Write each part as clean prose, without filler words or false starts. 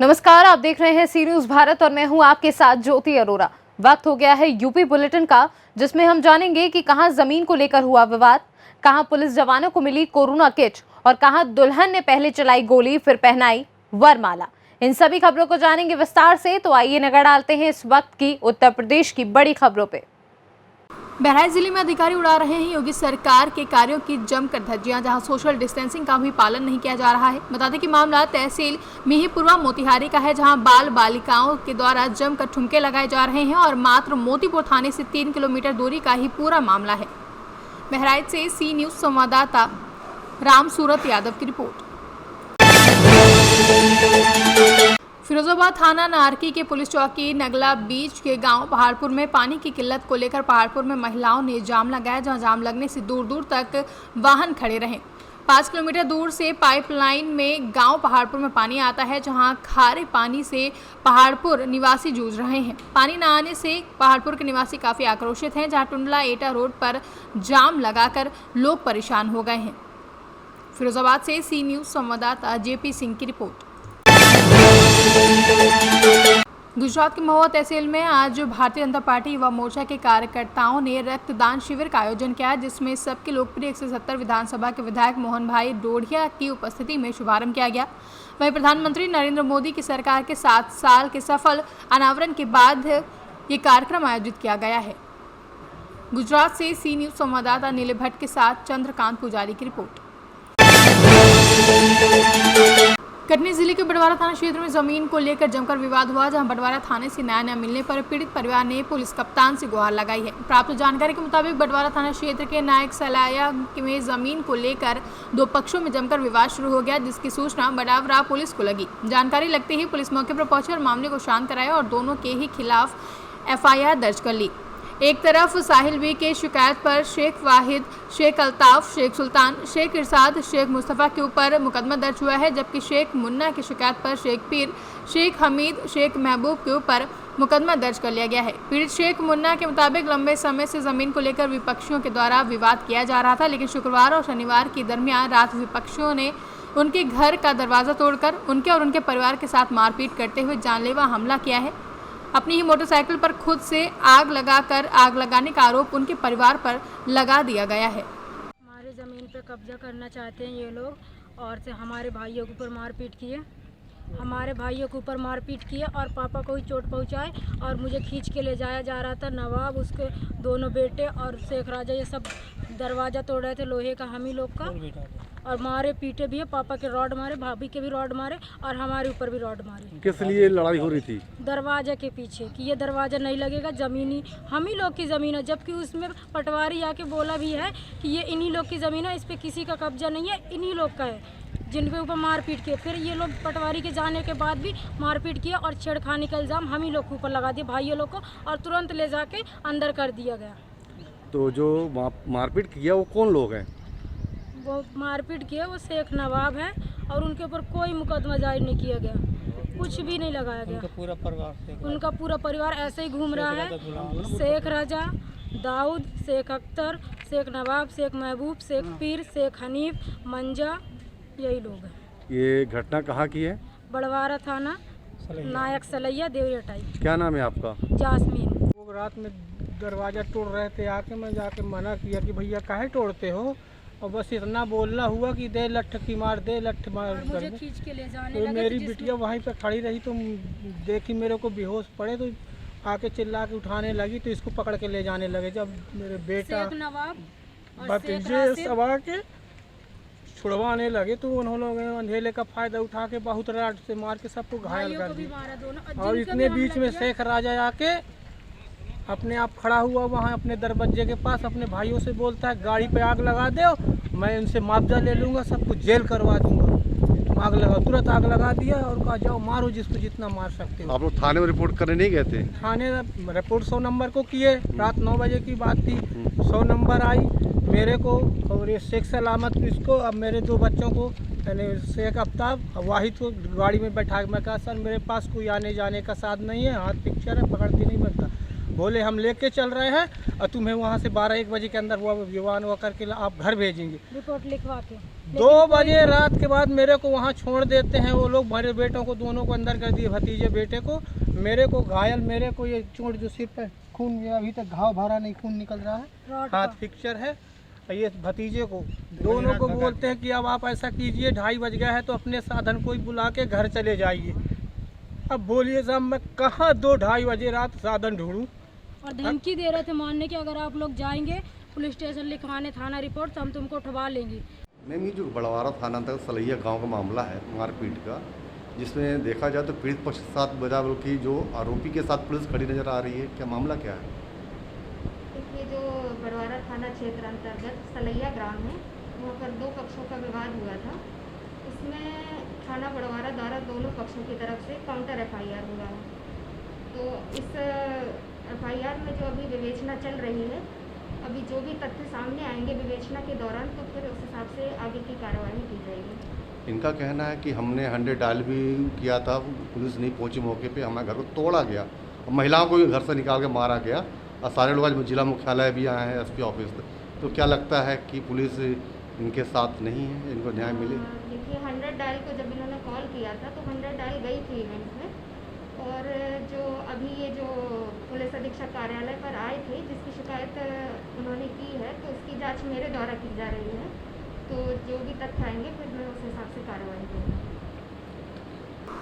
नमस्कार, आप देख रहे हैं सी न्यूज भारत और मैं हूं आपके साथ ज्योति अरोरा। वक्त हो गया है यूपी बुलेटिन का, जिसमें हम जानेंगे कि कहां जमीन को लेकर हुआ विवाद, कहां पुलिस जवानों को मिली कोरोना किट और कहां दुल्हन ने पहले चलाई गोली फिर पहनाई वरमाला। इन सभी खबरों को जानेंगे विस्तार से, तो आइए नजर डालते हैं इस वक्त की उत्तर प्रदेश की बड़ी खबरों पे। बहराइच जिले में अधिकारी उड़ा रहे हैं योगी सरकार के कार्यों की जमकर धज्जियां, जहां सोशल डिस्टेंसिंग का भी पालन नहीं किया जा रहा है। बता दें कि मामला तहसील मिहीपुरवा मोतिहारी का है, जहां बाल बालिकाओं के द्वारा जमकर ठुमके लगाए जा रहे हैं और मात्र मोतीपुर थाने से 3 किलोमीटर दूरी का ही पूरा मामला है। बहराइच से सी न्यूज संवाददाता राम सूरत यादव की रिपोर्ट। फिरोजाबाद थाना नारकी के पुलिस चौकी नगला बीच के गांव पहाड़पुर में पानी की किल्लत को लेकर पहाड़पुर में महिलाओं ने जाम लगाया, जहां जाम लगने से दूर दूर तक वाहन खड़े रहे। 5 किलोमीटर दूर से पाइपलाइन में गांव पहाड़पुर में पानी आता है, जहां खारे पानी से पहाड़पुर निवासी जूझ रहे हैं। पानी न आने से पहाड़पुर के निवासी काफ़ी आक्रोशित हैं, जहां टुंडला एटा रोड पर जाम लगाकर लोग परेशान हो गए हैं। फिरोजाबाद से सी न्यूज़ संवाददाता जेपी सिंह की रिपोर्ट। गुजरात के महुआ तहसील में आज भारतीय जनता पार्टी युवा मोर्चा के कार्यकर्ताओं ने रक्तदान शिविर का आयोजन किया, जिसमें सबके लोकप्रिय 170 विधानसभा के विधायक मोहन भाई डोडिया की उपस्थिति में शुभारंभ किया गया। वहीं प्रधानमंत्री नरेंद्र मोदी की सरकार के 7 साल के सफल अनावरण के बाद ये कार्यक्रम आयोजित किया गया है। गुजरात से सी न्यूज संवाददाता नीले भट्ट के साथ चंद्रकांत पुजारी की रिपोर्ट। कटनी जिले के बडवारा थाना क्षेत्र में जमीन को लेकर जमकर विवाद हुआ, जहां बडवारा थाने से न्याय न मिलने पर पीड़ित परिवार ने पुलिस कप्तान से गुहार लगाई है। प्राप्त जानकारी के मुताबिक बडवारा थाना क्षेत्र के नायक सलाया में जमीन को लेकर 2 पक्षों में जमकर विवाद शुरू हो गया, जिसकी सूचना बडवारा पुलिस को लगी। जानकारी लगते ही पुलिस मौके पर पहुंची और मामले को शांत कराया और दोनों के ही खिलाफ FIR दर्ज कर ली। एक तरफ साहिल बी के शिकायत पर शेख वाहिद, शेख अल्ताफ, शेख सुल्तान, शेख इरशाद, शेख मुस्तफ़ा के ऊपर मुकदमा दर्ज हुआ है, जबकि शेख मुन्ना की शिकायत पर शेख पीर, शेख हमीद, शेख महबूब के ऊपर मुकदमा दर्ज कर लिया गया है। पीड़ित शेख मुन्ना के मुताबिक लंबे समय से ज़मीन को लेकर विपक्षियों के द्वारा विवाद किया जा रहा था, लेकिन शुक्रवार और शनिवार के दरमियान रात विपक्षियों ने उनके घर का दरवाज़ा तोड़कर उनके और उनके परिवार के साथ मारपीट करते हुए जानलेवा हमला किया है। अपनी ही मोटरसाइकिल पर खुद से आग लगाने का आरोप उनके परिवार पर लगा दिया गया है। हमारे ज़मीन पे कब्जा करना चाहते हैं ये लोग और से हमारे भाइयों के ऊपर मारपीट किए और पापा को ही चोट पहुंचाए और मुझे खींच के ले जाया जा रहा था। नवाब, उसके दोनों बेटे और शेख राजा ये सब दरवाज़ा तोड़ रहे थे लोहे का, हम ही लोग का, और मारे पीटे भी है। पापा के रॉड मारे, भाभी के भी रॉड मारे और हमारे ऊपर भी रॉड मारे। किस लिए लड़ाई हो रही थी? दरवाजे के पीछे कि ये दरवाज़ा नहीं लगेगा, ज़मीनी हम ही लोग की ज़मीन है, जबकि उसमें पटवारी आके बोला भी है कि ये इन्हीं लोग की ज़मीन है, इस पर किसी का कब्जा नहीं है, इन्हीं लोग का है, जिनके ऊपर मारपीट किए। फिर ये लोग पटवारी के जाने के बाद भी मारपीट किया और छेड़खानी का इल्ज़ाम हम ही लोग के ऊपर लगा दिया, भाइयों लोग को, और तुरंत ले जाके अंदर कर दिया गया। तो जो मारपीट किया वो कौन लोग हैं? वो मारपीट किया वो शेख नवाब है और उनके ऊपर कोई मुकदमा जारी नहीं किया गया, कुछ भी नहीं लगाया गया। उनका पूरा परिवार ऐसे ही घूम रहा है। शेख राजा, दाऊद, शेख अख्तर, शेख नवाब, शेख महबूब, शेख पीर, शेख हनीफ, मंजा, यही लोग हैं। ये घटना कहाँ की है? बडवारा थाना, नायक सलैया, देवरियाटाई। क्या नाम है आपका? जासमीन। वो रात में दरवाज़ा तोड़ रहे थे, आके मैं जाके मना किया कि भैया काहे तोड़ते हो, और बस इतना बोलना हुआ कि दे लठ की मार, दे लठ मार। मुझे खींच के ले जाने तो लगे, मेरी बिटिया वहीं पे खड़ी रही, तो देखी मेरे को बेहोश पड़े, तो आके चिल्ला के उठाने लगी, तो इसको पकड़ के ले जाने लगे। जब मेरे बेटा भतीजे सब आके छुड़वाने लगे, तो उन्होंने अंधेले का फ़ायदा उठा के बहुत राड से मार के सबको घायल कर दिया। और इतने बीच में शेख राजा आके अपने आप खड़ा हुआ वहाँ अपने दरवाजे के पास, अपने भाइयों से बोलता है गाड़ी पे आग लगा दो, मैं इनसे मुआवजा ले लूँगा, सबको जेल करवा दूँगा। आग लगा, तुरंत आग लगा दिया और कहा जाओ मारो जिसको जितना मार सकते हो। आप लोग थाने में रिपोर्ट करने नहीं गए थे? थाने रिपोर्ट 100 नंबर को किए, रात 9 बजे की बात थी। 100 नंबर आई मेरे को और ये शेख सलामत इसको, अब मेरे 2 बच्चों को, यानी शेख आफ्ताब और वाहिद को गाड़ी में बैठा। मैं कहा सर मेरे पास कोई आने जाने का साधन नहीं है, हाथ पिक्चर है, पकड़ती नहीं बनता। बोले हम लेके चल रहे हैं और तुम्हें वहाँ से 12-1 बजे के अंदर वो विवान वो करके आप घर भेजेंगे। रिपोर्ट लिखवा के 2 बजे रात के बाद मेरे को वहाँ छोड़ देते हैं वो लोग। मेरे बेटों को दोनों को अंदर कर दिए, भतीजे बेटे को, मेरे को घायल, मेरे को ये चोट जो सिर पर खून, ये अभी तक घाव भरा नहीं, खून निकल रहा है, हाथ फ्रैक्चर है। ये भतीजे को दोनों को बोलते हैं कि अब आप ऐसा कीजिए, 2:30 बज गया है तो अपने साधन कोई बुला के घर चले जाइए। अब बोलिए साहब मैं कहाँ 2-2:30 बजे रात साधन ढूंढूं। और धमकी दे रहे थे मानने की, अगर आप लोग जाएंगे पुलिस स्टेशन लिखवाने थाना रिपोर्ट तो हम तुमको उठवा लेंगे। मैम ये जो बड़वारा थाना अंतर्गत सलैया गांव का मामला है मारपीट का, जिसमें देखा जाए तो पीड़ित पक्ष के साथ बजाय की जो आरोपी के साथ पुलिस खड़ी नजर आ रही है, क्या मामला क्या है? देखिए, जो बड़वारा थाना क्षेत्र अंतर्गत सलैया ग्राम है, वहाँ पर 2 पक्षों का विवाद हुआ था। उसमें थाना बड़वारा द्वारा दोनों पक्षों की तरफ से काउंटर FIR हुआ है। तो इस FIR में जो अभी विवेचना चल रही है, अभी जो भी तथ्य सामने आएंगे विवेचना के दौरान, तो फिर उस हिसाब से आगे की कार्रवाई की जाएगी। इनका कहना है कि हमने 100 डायल भी किया था, पुलिस नहीं पहुंची मौके पे, हमारे घर को तोड़ा गया और महिलाओं को भी घर से निकाल के मारा गया और सारे लोग आज जिला मुख्यालय भी आए हैं, SP ऑफिस। तो क्या लगता है कि पुलिस इनके साथ नहीं है, इनको न्याय मिले? देखिए, 100 डायल को जब इन्होंने कॉल किया था तो 100 डायल गई थी इवेंट में, और जो अभी ये जो पुलिस अधीक्षक कार्यालय पर आए थे जिसकी शिकायत उन्होंने की है, तो उसकी जांच मेरे द्वारा की जा रही है। तो जो भी तथ्य आएंगे फिर मैं उस हिसाब से कार्रवाई करूँगी।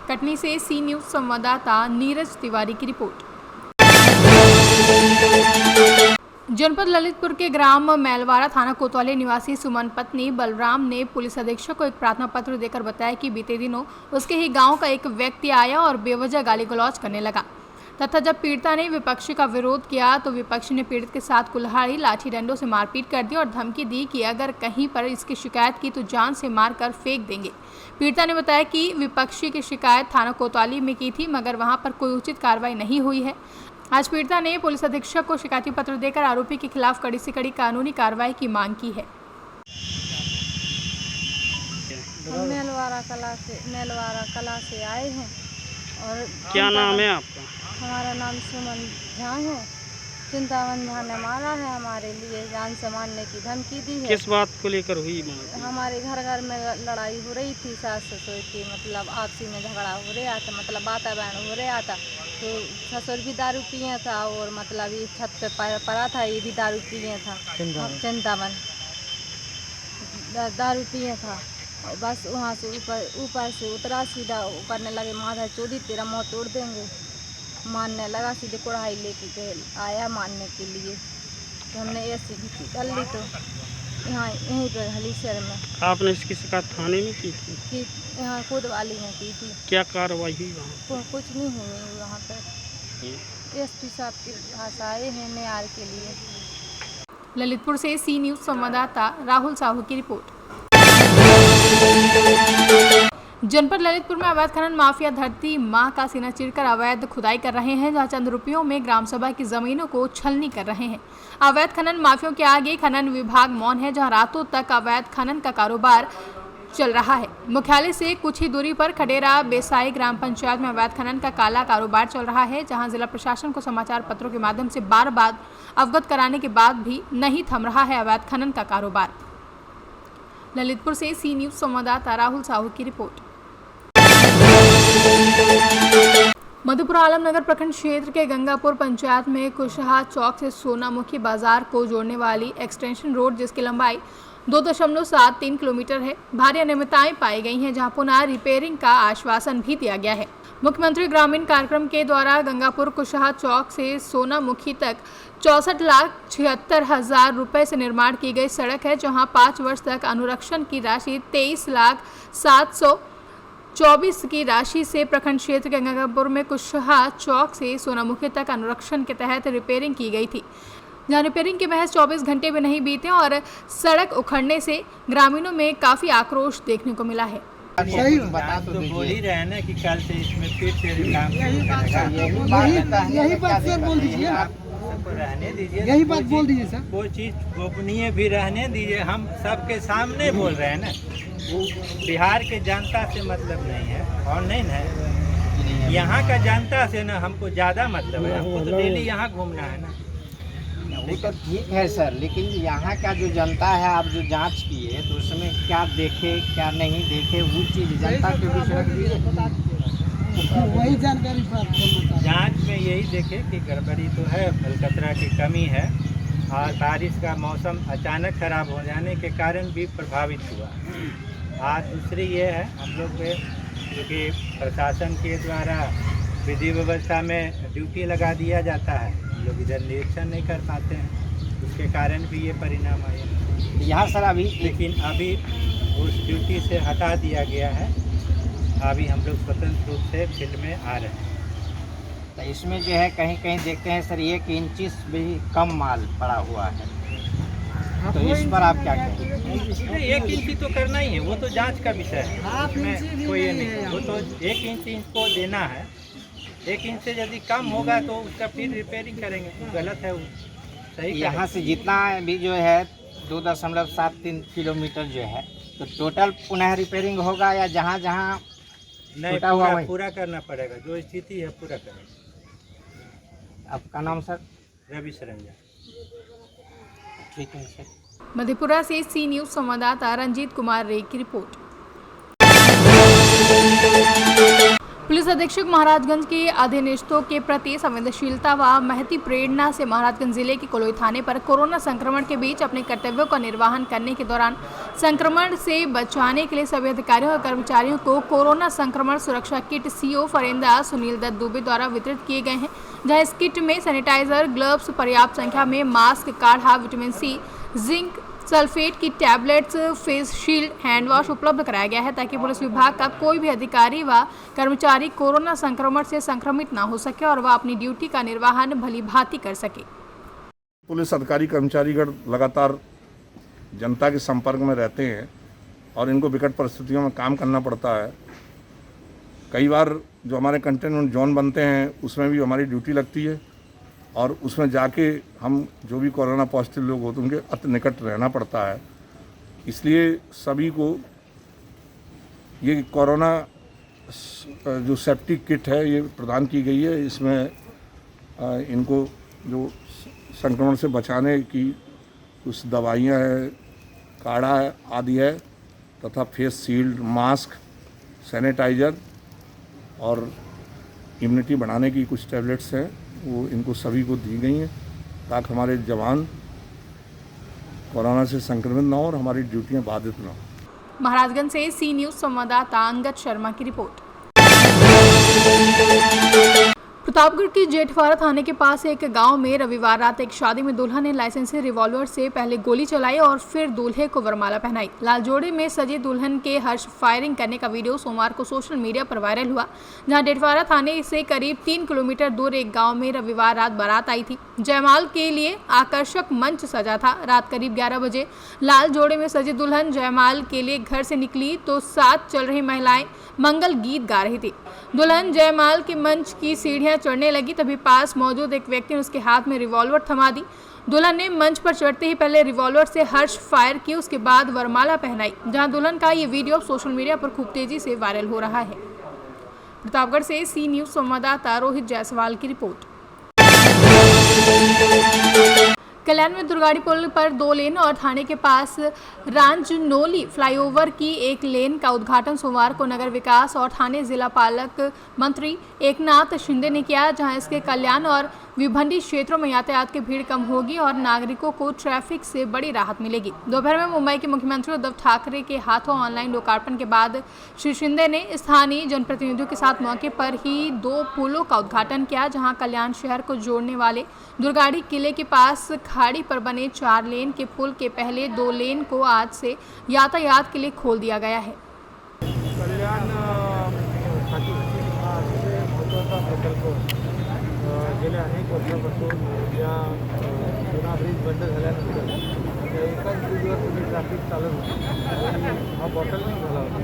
कटनी से सी न्यूज़ संवाददाता नीरज तिवारी की रिपोर्ट। जनपद ललितपुर के ग्राम मैलवारा थाना कोतवाली निवासी सुमन पत्नी बलराम ने पुलिस अधीक्षक को एक प्रार्थना पत्र देकर बताया कि बीते दिनों उसके ही गांव का एक व्यक्ति आया और बेवजह गाली गलौज करने लगा तथा जब पीड़िता ने विपक्षी का विरोध किया तो विपक्षी ने पीड़ित के साथ कुल्हाड़ी, लाठी डंडों से मारपीट कर दी और धमकी दी कि अगर कहीं पर इसकी शिकायत की तो जान से मारकर फेंक देंगे। पीड़िता ने बताया कि विपक्षी की शिकायत थाना कोतवाली में की थी, मगर वहां पर कोई उचित कार्रवाई नहीं हुई है। आज पीड़िता ने पुलिस अधीक्षक को शिकायती पत्र देकर आरोपी के खिलाफ कड़ी से कड़ी कानूनी कार्रवाई की मांग की है। हम मेलवारा कला से आए हैं और क्या नाम है आपका? हमारा नाम सुमन झा है। चिंतावन झा ने मारा है, हमारे लिए जान से मारने की धमकी दी है। किस बात को लेकर हुई? हमारे घर में लड़ाई हो रही थी, सास ससुर की, मतलब आपसी में झगड़ा हो रहा था, मतलब वातावरण हो रहा था। तो ससुर भी दारू पिए था और मतलब ये छत पे पड़ा था, ये भी दारू पिए था, चिंतावन दारू पिए था। और बस वहाँ से ऊपर से उतरा, सीधा करने लगे, माधा चोदी तेरा मुँह तोड़ देंगे, मारने लगा। सीधे कढ़ाई लेके आया मारने के लिए, तो हमने ऐसी भी कर ली। तो यहाँ यहीं पर हलीसर में आपने इसकी शिकायत थाने में की थी? कि यहाँ कोतवाली में की थी। क्या कार्रवाई हुई वहाँ? कुछ नहीं हुई वहाँ पर। SP साहब के पास आए हैं न्याय के लिए। ललितपुर से सी न्यूज़ संवाददाता राहुल साहू की रिपोर्ट। जनपद ललितपुर में अवैध खनन माफिया धरती मां का सीना चीरकर अवैध खुदाई कर रहे हैं, जहां चंद रुपयों में ग्राम सभा की जमीनों को छलनी कर रहे हैं। अवैध खनन माफियों के आगे खनन विभाग मौन है, जहां रातों तक अवैध खनन का कारोबार चल रहा है। मुख्यालय से कुछ ही दूरी पर खडेरा बेसाई ग्राम पंचायत में अवैध खनन का काला कारोबार चल रहा है, जहां जिला प्रशासन को समाचार पत्रों के माध्यम से बार बार अवगत कराने के बाद भी नहीं थम रहा है अवैध खनन का कारोबार। ललितपुर से सी न्यूज़ संवाददाता राहुल साहू की रिपोर्ट। मधुपुरा आलमनगर प्रखंड क्षेत्र के गंगापुर पंचायत में कुशहा चौक से सोनामुखी बाजार को जोड़ने वाली एक्सटेंशन रोड, जिसकी लंबाई 2.73 किलोमीटर है, भारी अनियमितताएं पाई गई हैं, जहां पुनः रिपेयरिंग का आश्वासन भी दिया गया है। मुख्यमंत्री ग्रामीण कार्यक्रम के द्वारा गंगापुर कुशहा चौक से सोनामुखी तक 64,76,000 रुपए से निर्माण की गई सड़क है, जहां 5 वर्ष तक अनुरक्षण की राशि 23,724 की राशि से प्रखंड क्षेत्र के गंगापुर में कुशहा चौक से सोनामुखी तक अनुरक्षण के तहत रिपेयरिंग की गई थी, जहां रिपेयरिंग के महज 24 घंटे भी नहीं बीते और सड़क उखड़ने से ग्रामीणों में काफी आक्रोश देखने को मिला है। सही बात तो बोल ही रहे हैं ना कि कल से इसमें फिर से काम यही बात सर बोल दीजिए, आप सबको रहने दीजिए, यही बात बोल दीजिए सर। कोई चीज गोपनीय भी रहने दीजिए, हम सबके सामने बोल रहे हैं ना। वो बिहार के जनता से मतलब नहीं है और नहीं है यहाँ का जनता से ना हमको ज़्यादा मतलब है, हमको तो डेली यहाँ घूमना है ना। वो तो ठीक है सर, लेकिन यहाँ का जो जनता है, आप जो जांच किए तो उसमें क्या देखे क्या नहीं देखे, वो चीज़ जनता के बीच रख दीजिए, वही जानकारी प्राप्त करना चाहिए। जांच में यही देखे कि गड़बड़ी तो है, अलकतरा की कमी है और बारिश का मौसम अचानक खराब हो जाने के कारण भी प्रभावित हुआ। आज दूसरी ये है, हम लोग पे क्योंकि प्रशासन के द्वारा विधि व्यवस्था में ड्यूटी लगा दिया जाता है, हम लोग इधर निरीक्षण नहीं कर पाते हैं, उसके कारण भी ये परिणाम आए। यहाँ सर अभी लेकिन अभी उस ड्यूटी से हटा दिया गया है, अभी हम लोग स्वतंत्र रूप से फील्ड में आ रहे हैं। तो इसमें जो है कहीं कहीं देखते हैं सर 1 इंच भी कम माल पड़ा हुआ है, तो इस पर आप क्या कहेंगे? 1 इंच तो करना ही है, वो तो जांच का विषय है, उसमें कोई ये नहीं, वो तो 1 इंच को देना है। 1 इंच से यदि कम होगा तो उसका फिर रिपेयरिंग करेंगे, तो गलत है वो, सही यहाँ से जितना भी जो है 2.73 किलोमीटर जो है, तो टोटल पुनः रिपेयरिंग होगा या जहाँ जहाँ नहीं टूटा हुआ वहीं? पूरा करना पड़ेगा, जो स्थिति है पूरा करेंगे। आपका नाम सर? रवि सरंजा। ठीक है सर। मधेपुरा से सी न्यूज संवाददाता रंजीत कुमार रे की रिपोर्ट। पुलिस अधीक्षक महाराजगंज के अधीनस्थों के प्रति संवेदनशीलता व महती प्रेरणा से महाराजगंज जिले के कोलोई थाने पर कोरोना संक्रमण के बीच अपने कर्तव्यों का निर्वहन करने के दौरान संक्रमण से बचाने के लिए सभी अधिकारियों और कर्मचारियों को कोरोना संक्रमण सुरक्षा किट सीओ फरेंदा सुनील दत्त दुबे द्वारा वितरित किए गए हैं, जहां इस किट में सैनिटाइजर, ग्लव्स, पर्याप्त संख्या में मास्क, काढ़ा, विटामिन सी, जिंक सल्फेट की tablets, face shield, hand wash उपलब्ध कराया गया है ताकि पुलिस विभाग का कोई भी अधिकारी व कर्मचारी कोरोना संक्रमण से संक्रमित ना हो सके और वह अपनी ड्यूटी का निर्वहन भली भांति कर सके। पुलिस अधिकारी कर्मचारीगण लगातार जनता के संपर्क में रहते हैं और इनको विकट परिस्थितियों में काम करना पड़ता है। कई बार जो हमारे कंटेनमेंट जोन बनते हैं उसमें भी हमारी ड्यूटी लगती है और उसमें जाके हम जो भी कोरोना पॉजिटिव लोग होते हैं उनके अति निकट रहना पड़ता है। इसलिए सभी को ये कोरोना जो सेफ्टी किट है ये प्रदान की गई है। इसमें इनको जो संक्रमण से बचाने की कुछ दवाइयाँ हैं, काढ़ा है आदि है तथा फेस शील्ड, मास्क, सैनिटाइज़र और इम्यूनिटी बढ़ाने की कुछ टैबलेट्स हैं, वो इनको सभी को दी गई हैं ताकि हमारे जवान कोरोना से संक्रमित ना हो और हमारी ड्यूटियां बाधित ना हो। महाराजगंज से सी न्यूज संवाददाता अंगद शर्मा की रिपोर्ट। प्रतापगढ़ की जेठवाड़ा थाने के पास एक गांव में रविवार रात एक शादी में दूल्हा ने लाइसेंसी रिवॉल्वर से पहले गोली चलाई और फिर दूल्हे को वरमाला पहनाई। लालजोड़े में सजे दुल्हन के हर्ष फायरिंग करने का वीडियो सोमवार को सोशल मीडिया पर वायरल हुआ, जहां जेठवाड़ा थाने से करीब 3 किलोमीटर दूर एक गांव में रविवार रात बारात आई थी। जयमाल के लिए आकर्षक मंच सजा था। रात करीब 11 बजे लालजोड़े में सजी दुल्हन जयमाल के लिए घर से निकली तो साथ चल रही महिलाएं मंगल गीत गा रही थी। दुल्हन जयमाल के मंच की सीढ़ियां चढ़ने लगी, तभी पास मौजूद एक व्यक्ति ने उसके हाथ में रिवॉल्वर थमा दी। दुल्हन ने मंच पर चढ़ते ही पहले रिवॉल्वर से हर्ष फायर किए, उसके बाद वरमाला पहनाई। जहां दुल्हन का ये वीडियो सोशल मीडिया पर खूब तेजी से वायरल हो रहा है। प्रतापगढ़ से सी न्यूज संवाददाता रोहित जायसवाल की रिपोर्ट। कल्याण में दुर्गाड़ी पुल पर 2 लेन और थाने के पास रांजनोली फ्लाईओवर की एक लेन का उद्घाटन सोमवार को नगर विकास और थाने जिला पालक मंत्री एकनाथ शिंदे ने किया, जहां इसके कल्याण और विभंडी क्षेत्रों में यातायात की भीड़ कम होगी और नागरिकों को ट्रैफिक से बड़ी राहत मिलेगी। दोपहर में मुंबई के मुख्यमंत्री उद्धव ठाकरे के हाथों ऑनलाइन लोकार्पण के बाद श्री शिंदे ने स्थानीय जनप्रतिनिधियों के साथ मौके पर ही 2 पुलों का उद्घाटन किया, जहां कल्याण शहर को जोड़ने वाले दुर्गाड़ी किले के पास खाड़ी पर बने 4 लेन के पुल के पहले 2 लेन को आज से यातायात के लिए खोल दिया गया है। कल्याण गेल्या अनेक वर्षापासून या जुना ब्रिज बंद झाल्यानंतर एकाच ब्रिजवर तुम्ही ट्रॅफिक चालत होती आणि हा बॉटलनेक झाला होता।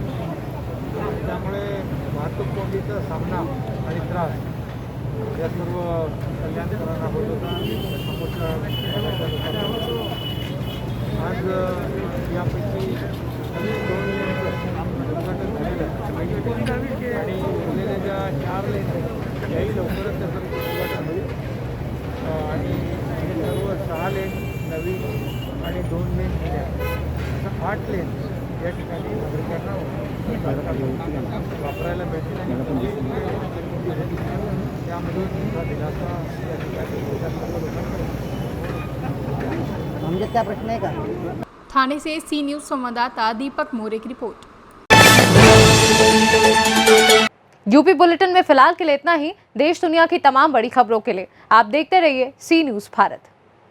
त्यामुळे वाहतूक कोंडीचा सामना आणि त्रास या सर्व कल्याणकरांना होत होता। समोरच्या लोकांना आज यापैकी 2 उद्घाटन झालेलं आहे आणि उरलेल्या ज्या 4 लेन याही लवकरच त्याचं उद्घाटन होईल आणि हे सर्व 6 लेन नवीन आणि 2 लेन जुन्या असं 8 लेन या ठिकाणी नागरिकांना वापरायला मिळतील आणि त्यामधून मोठा दिलासा या ठिकाणी सर्व लोकांना समझे क्या प्रश्न है का थाने से सी न्यूज़ संवाददाता दीपक मोरे की रिपोर्ट। यूपी बुलेटिन में फिलहाल के लिए इतना ही। देश दुनिया की तमाम बड़ी खबरों के लिए आप देखते रहिए सी न्यूज़ भारत।